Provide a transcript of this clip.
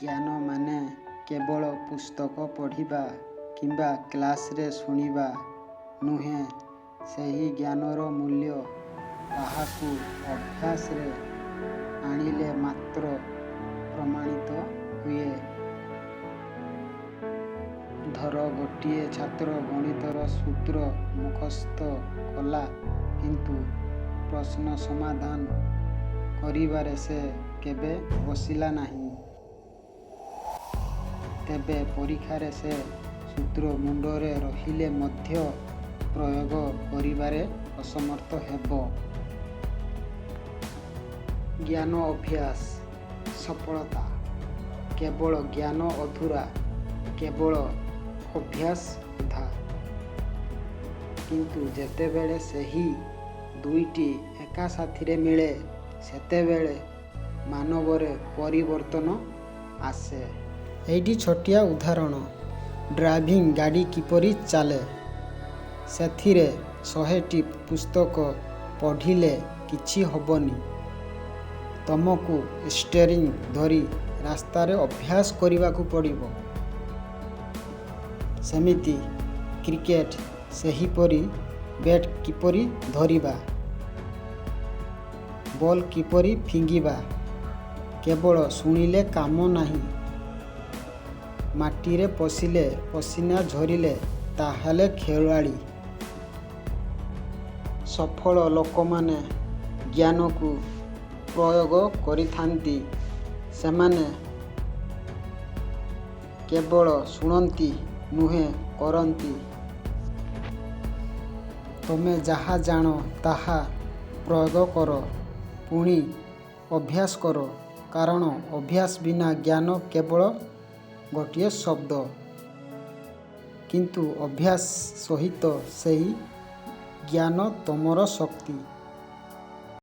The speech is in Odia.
ଜ୍ଞାନ ମାନେ କେବଳ ପୁସ୍ତକ ପଢ଼ିବା କିମ୍ବା କ୍ଲାସରେ ଶୁଣିବା ନୁହେଁ। ସେହି ଜ୍ଞାନର ମୂଲ୍ୟ ତାହାକୁ ଅଭ୍ୟାସରେ ଆଣିଲେ ମାତ୍ର ପ୍ରମାଣିତ ହୁଏ। ଧର ଗୋଟିଏ ଛାତ୍ର ଗଣିତର ସୂତ୍ର ମୁଖସ୍ଥ କଲା, କିନ୍ତୁ ପ୍ରଶ୍ନ ସମାଧାନ କରିବାରେ ସେ କେବେ ବସିଲା ନାହିଁ। ତେବେ ପରୀକ୍ଷାରେ ସେ ସୂତ୍ର ମୁଣ୍ଡରେ ରହିଲେ ମଧ୍ୟ ପ୍ରୟୋଗ କରିବାରେ ଅସମର୍ଥ ହେବ। ଜ୍ଞାନ ଅଭ୍ୟାସ ସଫଳତା। କେବଳ ଜ୍ଞାନ ଅଧୁରା, କେବଳ ଅଭ୍ୟାସ ବୃଥା। କିନ୍ତୁ ଯେତେବେଳେ ସେହି ଦୁଇଟି ଏକା ସାଥିରେ ମିଳେ, ସେତେବେଳେ ମାନବରେ ପରିବର୍ତ୍ତନ ଆସେ। ଏଇଠି ଛୋଟିଆ ଉଦାହରଣ। ଡ୍ରାଇଭିଂ ଗାଡ଼ି କିପରି ଚାଲେ? ସେଥିରେ 100ଟି ପୁସ୍ତକ ପଢ଼ିଲେ କିଛି ହବନି। ତମକୁ ଷ୍ଟେରିଂ ଧରି ରାସ୍ତାରେ ଅଭ୍ୟାସ କରିବାକୁ ପଡ଼ିବ। ସେମିତି କ୍ରିକେଟ, ସେହିପରି ବ୍ୟାଟ୍ କିପରି ଧରିବା, ବଲ୍ କିପରି ଫିଙ୍ଗିବା କେବଳ ଶୁଣିଲେ କାମ ନାହିଁ। ମାଟିରେ ପଶିଲେ, ପସିନା ଝରିଲେ ତାହେଲେ ଖେଳାଳି। ସଫଳ ଲୋକମାନେ ଜ୍ଞାନକୁ ପ୍ରୟୋଗ କରିଥାନ୍ତି। ସେମାନେ କେବଳ ଶୁଣନ୍ତି ନୁହେଁ, କରନ୍ତି। ତମେ ଯାହା ଜାଣ ତାହା ପ୍ରୟୋଗ କର, ପୁଣି ଅଭ୍ୟାସ କର। କାରଣ ଅଭ୍ୟାସ ବିନା ଜ୍ଞାନ କେବଳ ଗୋଟିଏ ଶବ୍ଦ। କିନ୍ତୁ ଅଭ୍ୟାସ ସହିତ ସେହି ଜ୍ଞାନ ତମର ଶକ୍ତି।